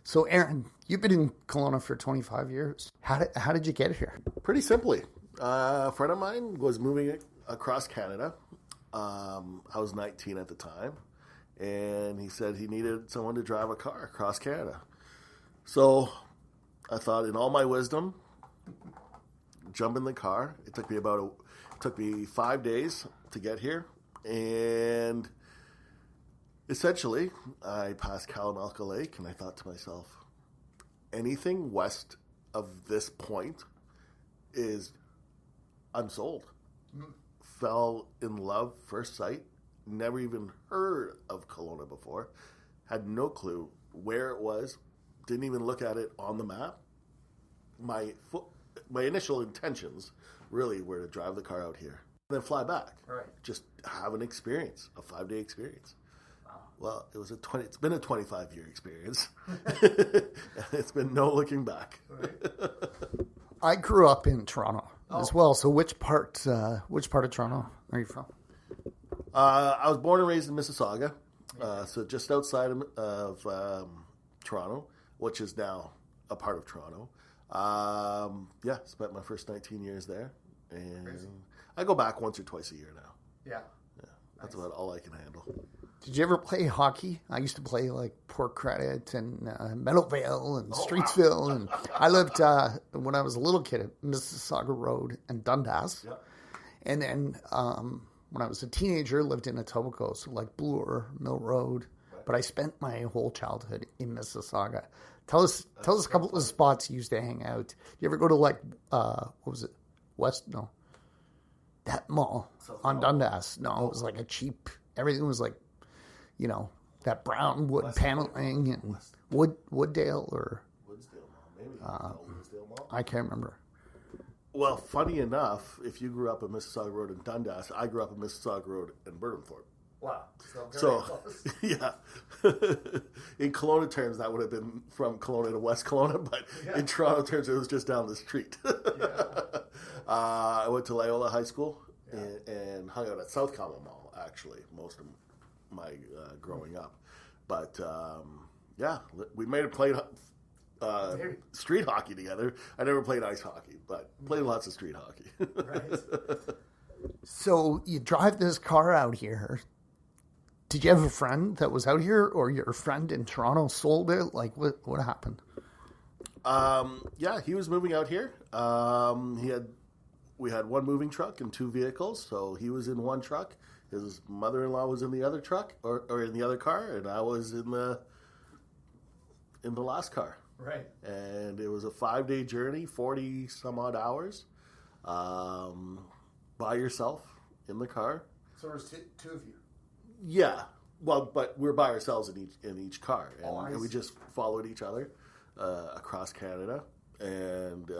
So, Aaron, you've been in Kelowna for 25 years. How did you get here? Pretty simply. A friend of mine was moving across Canada. I was 19 at the time, and he said he needed someone to drive a car across Canada. So I thought, in all my wisdom, jump in the car. It took me 5 days to get here, and essentially, I passed Kelowna Lake, and I thought to myself, anything west of this point is unsold. Fell in love first sight. Never even heard of Kelowna before. Had no clue where it was. Didn't even look at it on the map. My initial intentions really were to drive the car out here and then fly back. Right. Just have an experience, a 5-day experience. Well, it's been a 25-year experience. It's been no looking back. Right. I grew up in Toronto as well. So which part of Toronto are you from? I was born and raised in Mississauga, so just outside of Toronto, which is now a part of Toronto. Spent my first 19 years there, and crazy. I go back once or twice a year now. Yeah. That's about all I can handle. Did you ever play hockey? I used to play like Port Credit and Meadowvale and Streetsville. Wow. And I lived, when I was a little kid, at Mississauga Road and Dundas. Yep. And then when I was a teenager, lived in Etobicoke, so like Bloor, Mill Road. Right. But I spent my whole childhood in Mississauga. Tell us a couple of spots you used to hang out. You ever go to like, what was it? That mall on Dundas. No, it was like a cheap, everything was like, that brown wood West paneling and Wooddale or Woodsdale Mall, maybe. Woodsdale Mall? I can't remember. Well, funny enough, if you grew up in Mississauga Road in Dundas, I grew up in Mississauga Road in Burnhamthorpe. Wow. So yeah. In Kelowna terms, that would have been from Kelowna to West Kelowna, but in Toronto terms, it was just down the street. I went to Loyola High School and hung out at South Common Mall, actually, most of my growing up. But, we may have played street hockey together. I never played ice hockey, but played lots of street hockey. Right. So you drive this car out here. Did you have a friend that was out here, or your friend in Toronto sold it? Like, what happened? He was moving out here. We had one moving truck and two vehicles, so he was in one truck. His mother-in-law was in the other truck, or in the other car, and I was in the last car. Right. And it was a 5-day journey, 40 some odd hours, by yourself in the car. So there's two of you. Yeah. Well, but we're by ourselves in each car, and we just followed each other across Canada, and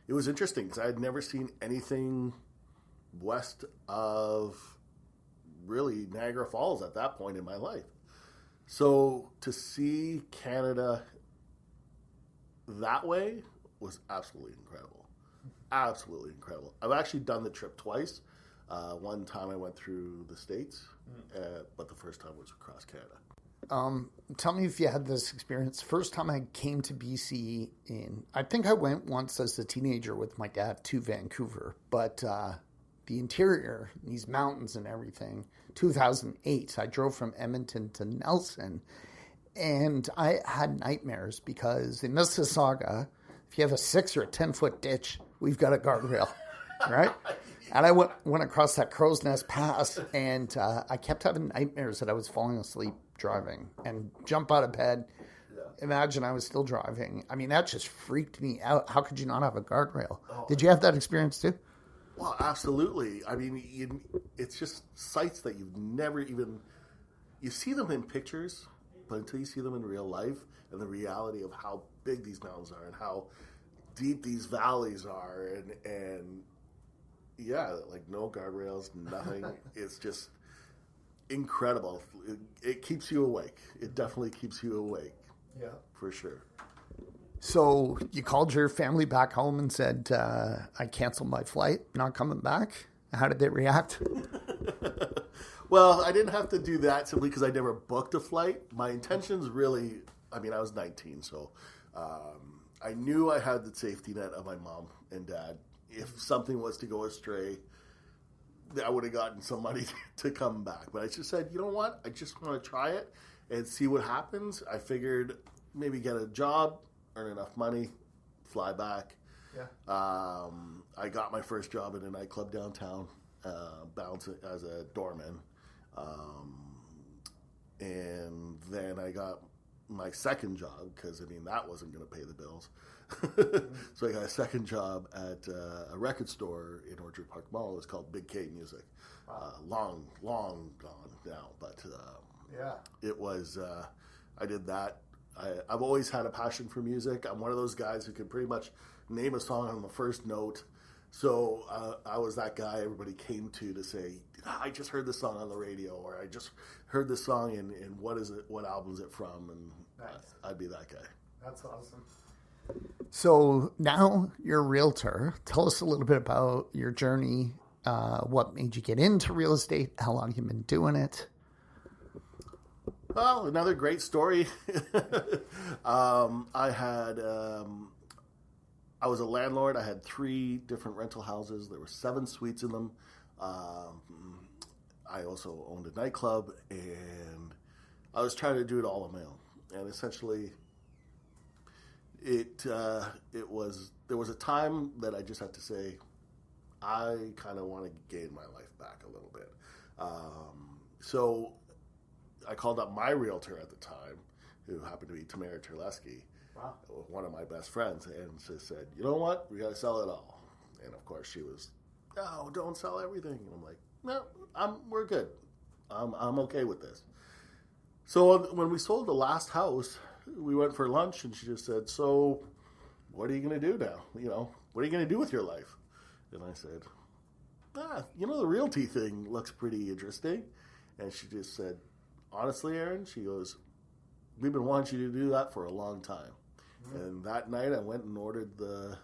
it was interesting because I had never seen anything west of really Niagara Falls at that point in my life. So to see Canada that way was absolutely incredible. Absolutely incredible. I've actually done the trip twice. One time I went through the States, but the first time was across Canada. Tell me if you had this experience. First time I came to BC I think I went once as a teenager with my dad to Vancouver, but the interior, these mountains and everything, 2008, I drove from Edmonton to Nelson, and I had nightmares because in Mississauga, if you have a 6 or a 10-foot ditch, we've got a guardrail, right? And I went across that Crow's Nest Pass, and I kept having nightmares that I was falling asleep driving and jump out of bed. Yeah. Imagine I was still driving. I mean, that just freaked me out. How could you not have a guardrail? Oh. Did you have that experience too? Well, absolutely. I mean, it's just sights that you've never even... You see them in pictures, but until you see them in real life and the reality of how big these mountains are and how deep these valleys are and like no guardrails, nothing. It's just incredible. It keeps you awake. It definitely keeps you awake. Yeah. For sure. So you called your family back home and said, I canceled my flight, not coming back. How did they react? Well, I didn't have to do that simply because I never booked a flight. My intentions really, I mean, I was 19, so I knew I had the safety net of my mom and dad. If something was to go astray, I would have gotten some money to come back. But I just said, you know what? I just want to try it and see what happens. I figured maybe get a job, earn enough money, fly back. Yeah. I got my first job in a nightclub downtown, bouncing as a doorman. And then I got my second job because, I mean, that wasn't going to pay the bills. So I got a second job at a record store in Orchard Park Mall. It was called Big K Music. Wow. Long gone now, but it was, I did that. I've always had a passion for music. I'm one of those guys who can pretty much name a song on the first note. So I was that guy everybody came to say, I just heard this song on the radio, or I just heard this song in what is it, what album is it from? And nice. I'd be that guy. That's awesome. So now you're a realtor. Tell us a little bit about your journey. What made you get into real estate? How long have you been doing it? Well, another great story. I was a landlord. I had 3 different rental houses. There were 7 suites in them. I also owned a nightclub, and I was trying to do it all on my own. And essentially, there was a time that I just had to say, I kind of want to gain my life back a little bit. So I called up my realtor at the time, who happened to be Tamara Terleski, wow, one of my best friends, and she said, you know what, we got to sell it all. And of course she was, no, don't sell everything. And I'm like, no, we're good. I'm okay with this. So when we sold the last house, we went for lunch, and she just said, so what are you going to do now? You know, what are you going to do with your life? And I said, the realty thing looks pretty interesting. And she just said, honestly, Aaron, she goes, we've been wanting you to do that for a long time. Mm-hmm. And that night I went and ordered the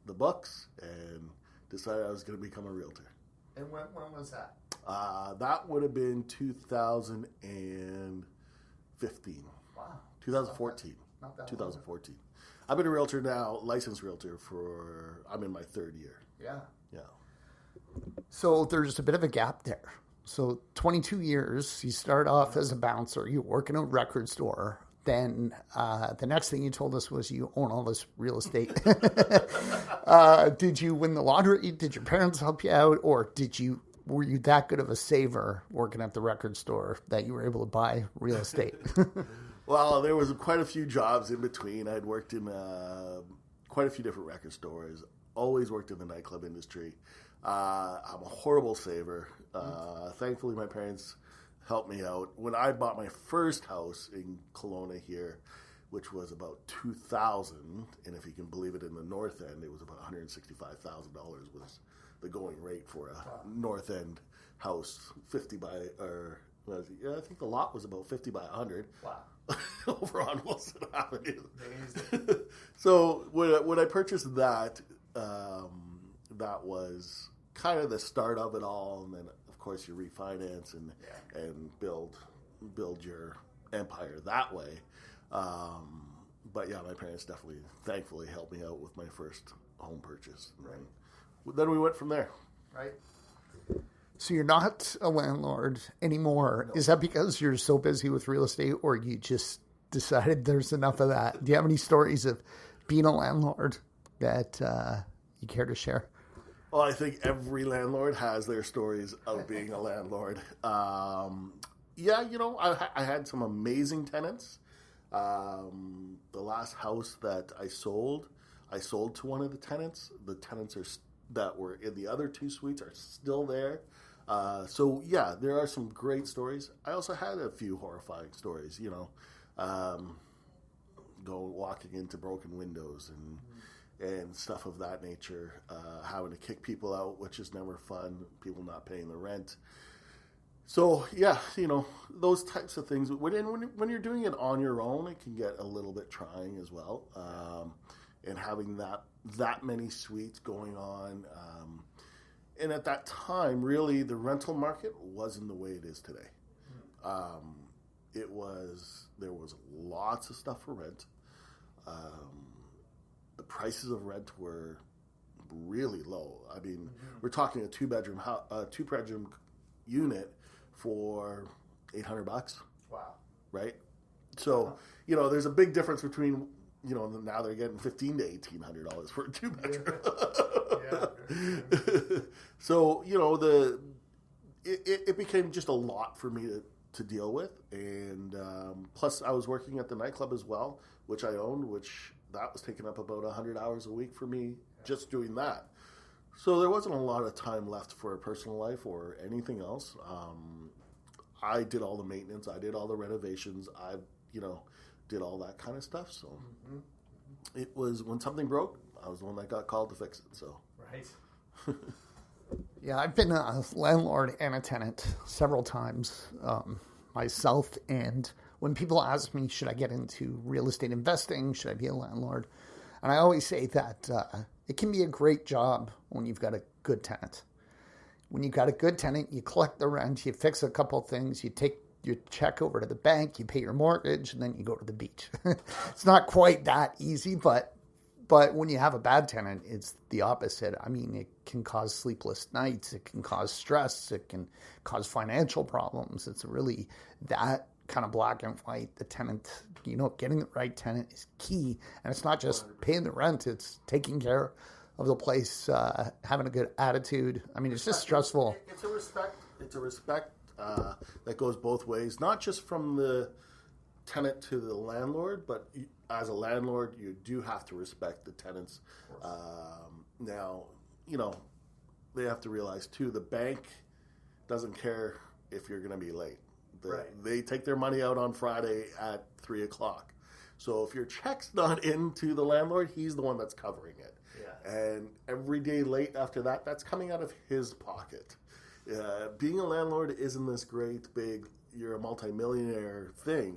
books and decided I was going to become a realtor. And when was that? That would have been 2015. Wow. 2014. Not that 2014. Long. I've been a realtor now, licensed realtor I'm in my 3rd year. Yeah. Yeah. So there's a bit of a gap there. So 22 years, you start off as a bouncer, you work in a record store. Then the next thing you told us was you own all this real estate. Did you win the lottery? Did your parents help you out? Or were you that good of a saver working at the record store that you were able to buy real estate? Well, there was quite a few jobs in between. I'd worked in quite a few different record stores, always worked in the nightclub industry. I'm a horrible saver. Thankfully, my parents helped me out. When I bought my first house in Kelowna here, which was about 2000, and if you can believe it, in the North End, it was about $165,000 was the going rate for a North End house, I think the lot was about 50 by 100. Wow. Over on Wilson Avenue. So when I purchased that, that was kind of the start of it all, and then of course you refinance and build your empire that way. But yeah, my parents definitely, thankfully, helped me out with my first home purchase. Right. And then we went from there. Right. So you're not a landlord anymore. No. Is that because you're so busy with real estate, or you just decided there's enough of that? Do you have any stories of being a landlord that you care to share? Well, I think every landlord has their stories of being a landlord. I had some amazing tenants. The last house that I sold to one of the tenants. The tenants that were in the other 2 suites are still there. So yeah, there are some great stories. I also had a few horrifying stories, walking into broken windows and stuff of that nature, having to kick people out, which is never fun, people not paying the rent. So yeah, those types of things. When you're doing it on your own, it can get a little bit trying as well. And having that many suites going on, And at that time, really, the rental market wasn't the way it is today. There was lots of stuff for rent. The prices of rent were really low. I mean, we're talking a two-bedroom unit for $800. Wow. Right? So, there's a big difference between, now they're getting $1,500 to $1,800 for a two-bedroom. Yeah. So, it became just a lot for me to deal with. And plus, I was working at the nightclub as well, which I owned, which that was taking up about 100 hours a week for me just doing that. So there wasn't a lot of time left for a personal life or anything else. I did all the maintenance. I did all the renovations. I, did all that kind of stuff. So it was, when something broke, I was the one that got called to fix it. So right. Yeah, I've been a landlord and a tenant several times myself. And when people ask me, should I get into real estate investing? Should I be a landlord? And I always say that it can be a great job when you've got a good tenant. When you've got a good tenant, you collect the rent, you fix a couple things, you take your check over to the bank, you pay your mortgage, and then you go to the beach. It's not quite that easy, but when you have a bad tenant, it's the opposite. I mean, it can cause sleepless nights, it can cause stress, it can cause financial problems. It's really that kind of black and white. The tenant, getting the right tenant is key. And it's not just paying the rent, it's taking care of the place, having a good attitude. I mean, it's just stressful. It's a respect that goes both ways, not just from the tenant to the landlord, but as a landlord, you do have to respect the tenants. Now, they have to realize too, the bank doesn't care if you're going to be late. They take their money out on Friday at 3:00. So if your check's not into the landlord, he's the one that's covering it. Yeah. And every day late after that, that's coming out of his pocket. Being a landlord isn't this great big, you're a multimillionaire thing.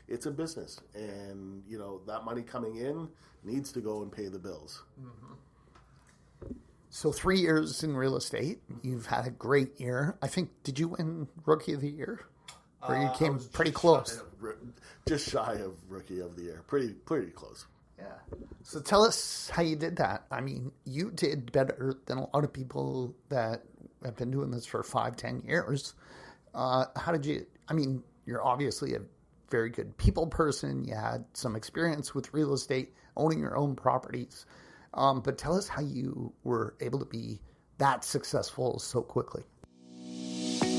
It's a business. And, that money coming in needs to go and pay the bills. Mm-hmm. So 3 years in real estate, you've had a great year. I think, did you win Rookie of the Year? Or you came pretty close? Just shy of Rookie of the Year. Pretty close. Yeah. So tell us how you did that. I mean, you did better than a lot of people that have been doing this for 5-10 years. How did you, you're obviously a very good people person. You had some experience with real estate, owning your own properties. But tell us how you were able to be that successful so quickly.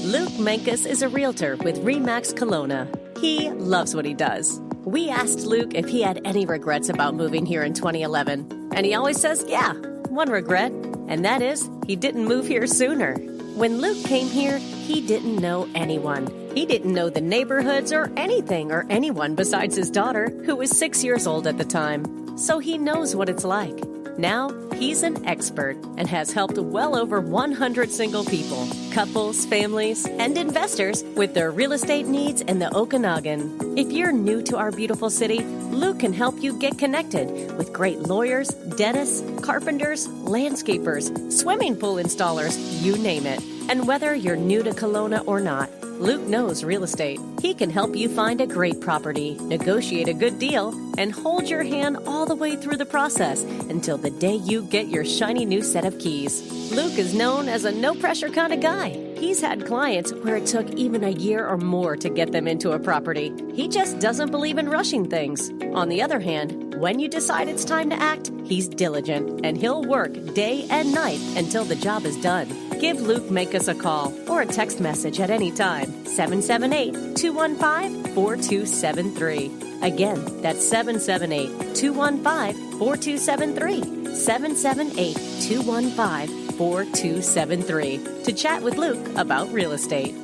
Luke Mankus is a realtor with RE/MAX Kelowna. He loves what he does. We asked Luke if he had any regrets about moving here in 2011. And he always says, yeah, one regret. And that is, he didn't move here sooner. When Luke came here, he didn't know anyone. He didn't know the neighborhoods or anything or anyone besides his daughter, who was 6 years old at the time. So he knows what it's like. Now, he's an expert and has helped well over 100 single people, couples, families, and investors with their real estate needs in the Okanagan. If you're new to our beautiful city, Luke can help you get connected with great lawyers, dentists, carpenters, landscapers, swimming pool installers, you name it. And whether you're new to Kelowna or not, Luke knows real estate. He can help you find a great property, negotiate a good deal, and hold your hand all the way through the process until the day you get your shiny new set of keys. Luke is known as a no-pressure kind of guy. He's had clients where it took even a year or more to get them into a property. He just doesn't believe in rushing things. On the other hand, when you decide it's time to act, he's diligent, and he'll work day and night until the job is done. Give Luke Mankus a call or a text message at any time. 778-215-4273. Again, that's 778-215-4273. 778-215-4273. To chat with Luke about real estate.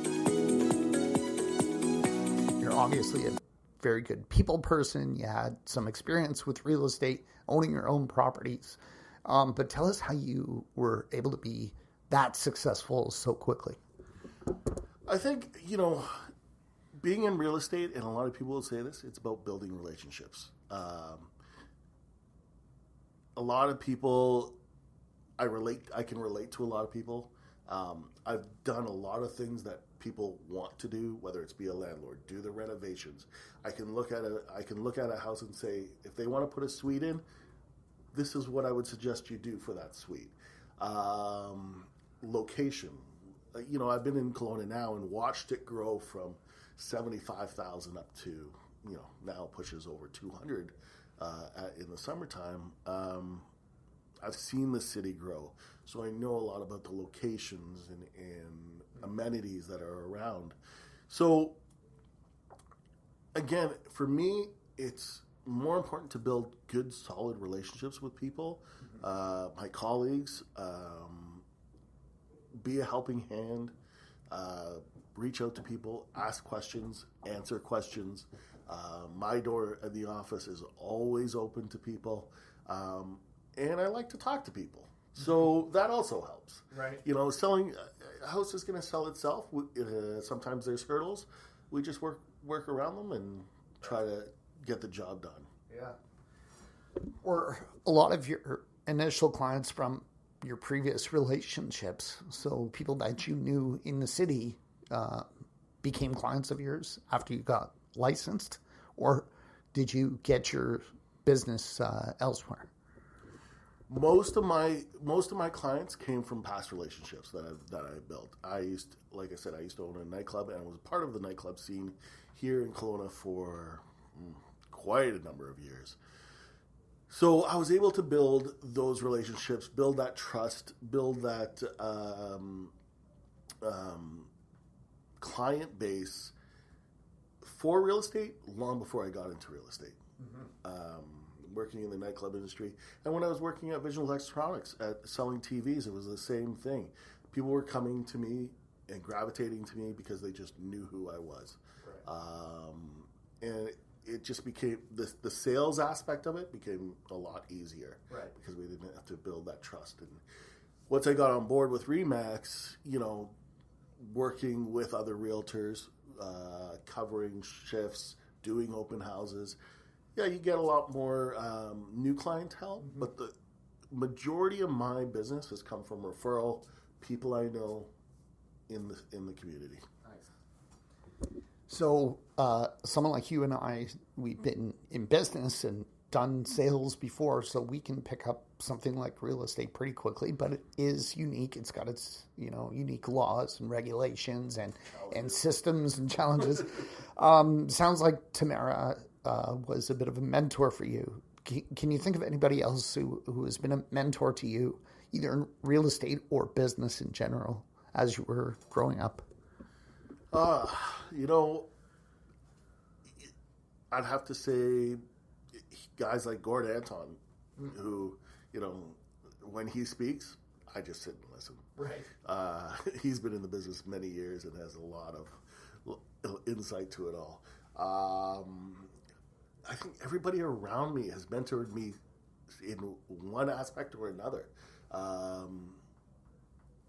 You're obviously a very good people person. You had some experience with real estate, owning your own properties. But tell us how you were able to be that successful so quickly. I think, being in real estate, and a lot of people will say this, it's about building relationships. A lot of people I can relate to a lot of people. I've done a lot of things that people want to do, whether it's be a landlord, do the renovations. I can look at a house and say, if they want to put a suite in, this is what I would suggest you do for that suite. Location. I've been in Kelowna now and watched it grow from 75,000 up to, now pushes over 200 in the summertime. I've seen the city grow, so I know a lot about the locations and amenities that are around. So, again, for me, it's more important to build good, solid relationships with people, my colleagues, be a helping hand, reach out to people, ask questions, answer questions. My door at the office is always open to people, and I like to talk to people. So that also helps. Right. Selling a house is going to sell itself. Sometimes there's hurdles. We just work around them and try to get the job done. Yeah. Or a lot of your initial clients from your previous relationships, so people that you knew in the city, became clients of yours after you got licensed, or did you get your business elsewhere? Most of my clients came from past relationships that I built. Like I said, I used to own a nightclub, and I was part of the nightclub scene here in Kelowna for quite a number of years. So I was able to build those relationships, build that trust, build that client base for real estate long before I got into real estate. Working in the nightclub industry. And when I was working at Visual Electronics at selling TVs, it was the same thing. People were coming to me and gravitating to me because they just knew who I was. Right. And it just became, the sales aspect of it became a lot easier. Right. Because we didn't have to build that trust. And once I got on board with RE/MAX, working with other realtors, covering shifts, doing open houses, yeah, you get a lot more new clientele, but the majority of my business has come from referral, people I know in the community. Nice. So, someone like you and I, we've been in business and done sales before, so we can pick up something like real estate pretty quickly, but it is unique. It's got its, unique laws and regulations and systems and challenges. Sounds like Tamara was a bit of a mentor for you. Can you think of anybody else who has been a mentor to you, either in real estate or business in general, as you were growing up? I'd have to say guys like Gord Anton, who, when he speaks, I just sit and listen. Right. He's been in the business many years and has a lot of insight to it all. I think everybody around me has mentored me in one aspect or another.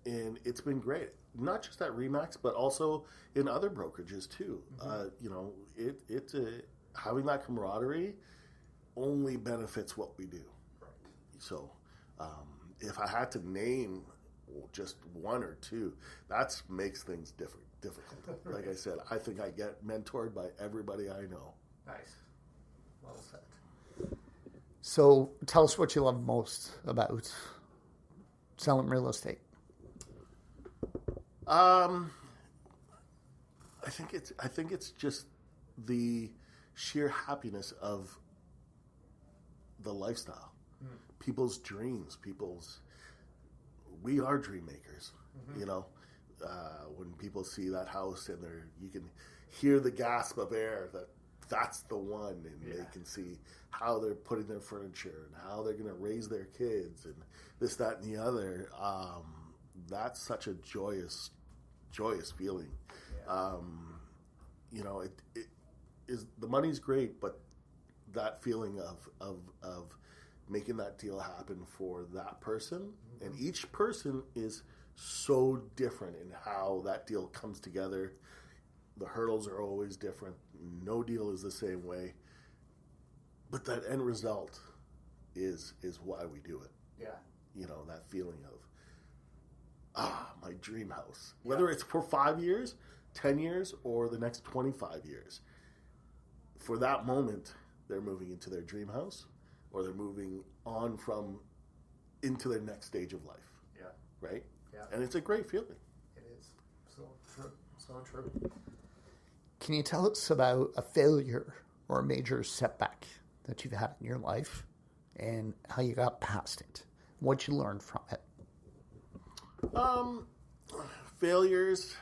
And it's been great. Not just at RE/MAX, but also in other brokerages too. Having that camaraderie only benefits what we do. Right. So if I had to name just one or two, that makes things difficult. Like I said, I think I get mentored by everybody I know. Nice. Well said. So tell us what you love most about selling real estate. I think it's just the sheer happiness of the lifestyle, people's dreams, we are dream makers. When people see that house and you can hear the gasp of air that's the one, and they can see how they're putting their furniture and how they're going to raise their kids and this, that, and the other. That's such a joyous feeling. Yeah. It is, the money's great, but that feeling of making that deal happen for that person, and each person is so different in how that deal comes together. The hurdles are always different. No deal is the same way. But that end result is why we do it. Yeah. that feeling of, my dream house. Whether it's for 5 years, 10 years, or the next 25 years. For that moment, they're moving into their dream house, or they're moving on into their next stage of life. Yeah. Right? Yeah. And it's a great feeling. It is. So true. So true. Can you tell us about a failure or a major setback that you've had in your life and how you got past it? What you learned from it? Failures.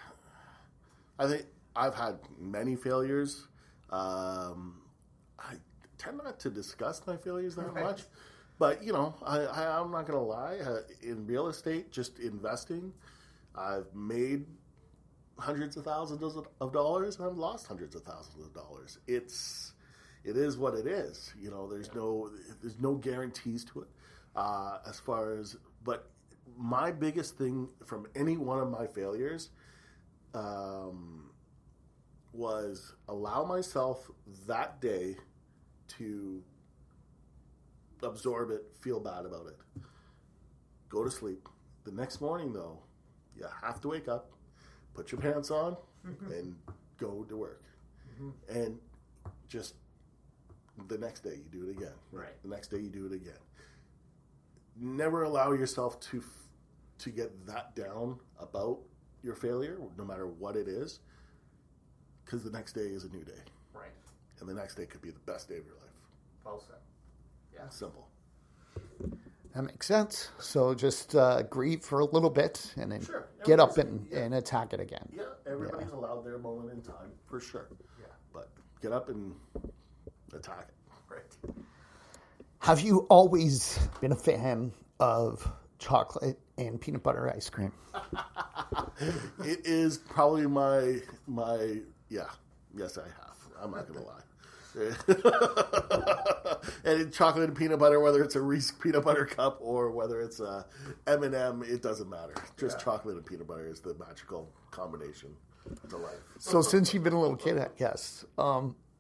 I think I've had many failures. I tend not to discuss my failures that much. But, I'm not going to lie. In real estate, just investing, I've made hundreds of thousands of dollars, and I've lost hundreds of thousands of dollars. It is what it is. There's no guarantees to it. But my biggest thing from any one of my failures was allow myself that day to absorb it, feel bad about it, go to sleep. The next morning, though, you have to wake up, put your pants on, and go to work. And just the next day, you do it again. Right. The next day, you do it again. Never allow yourself to get that down about your failure, no matter what it is, because the next day is a new day. Right. And the next day could be the best day of your life. Well said. Yeah. Simple. That makes sense. So just grieve for a little bit and then get up and attack it again. Yeah, everybody's allowed their moment in time, for sure. Yeah. But get up and attack it. Right. Have you always been a fan of chocolate and peanut butter ice cream? It is probably my yes, I have. I'm not going to lie. And chocolate and peanut butter, whether it's a Reese peanut butter cup or whether it's a M&M, it doesn't matter. Just chocolate and peanut butter is the magical combination to life. So since you've been a little kid, I guess,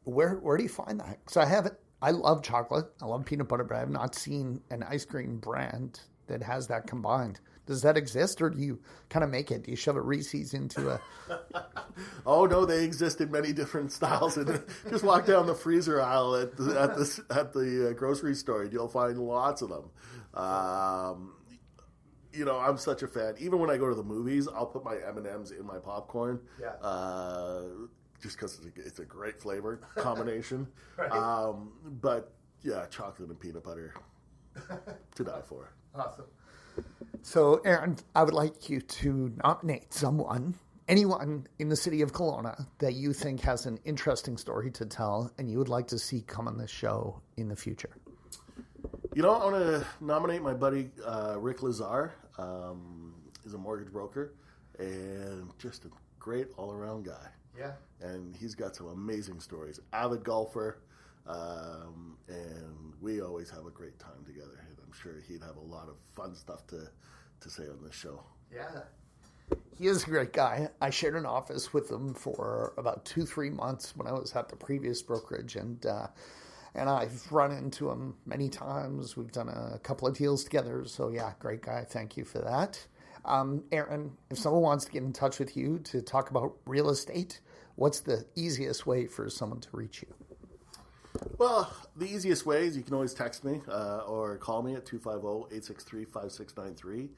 where do you find that? Because I love chocolate, I love peanut butter, but I have not seen an ice cream brand that has that combined. Does that exist, or do you kind of make it? Do you shove a Reese's into a... Oh, no, they exist in many different styles. And just walk down the freezer aisle at the grocery store, and you'll find lots of them. I'm such a fan. Even when I go to the movies, I'll put my M&Ms in my popcorn. Yeah. Just because it's a great flavor combination. Right. But, yeah, chocolate and peanut butter to die for. Awesome. So, Aaron, I would like you to nominate anyone in the city of Kelowna that you think has an interesting story to tell and you would like to see come on this show in the future. I want to nominate my buddy Rick Lazar. He's a mortgage broker and just a great all-around guy. Yeah. And he's got some amazing stories. Avid golfer, and we always have a great time together. And I'm sure he'd have a lot of fun stuff to say on this show. Yeah. He is a great guy. I shared an office with him for about 2-3 months when I was at the previous brokerage, and I've run into him many times. We've done a couple of deals together. So, yeah, great guy. Thank you for that. Aaron, if someone wants to get in touch with you to talk about real estate, what's the easiest way for someone to reach you? Well, the easiest way is you can always text me or call me at 250-863-5693.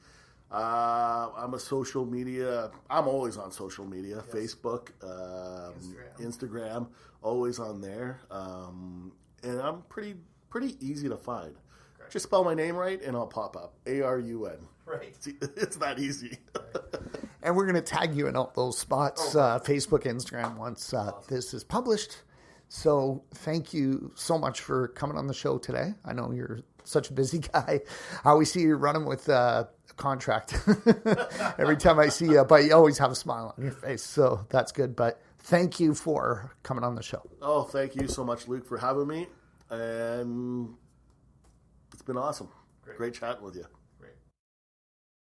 I'm a social media. I'm always on social media, yes. Facebook, Instagram, always on there. And I'm pretty easy to find. Great. Just spell my name right and I'll pop up. Arun. Right. It's that easy. Right. And we're going to tag you in all those spots, Facebook, Instagram, once this is published. So thank you so much for coming on the show today. I know you're such a busy guy. I always see you running with a contract every time I see you, but you always have a smile on your face. So that's good. But thank you for coming on the show. Oh, thank you so much, Luke, for having me. And it's been awesome. Great chatting with you.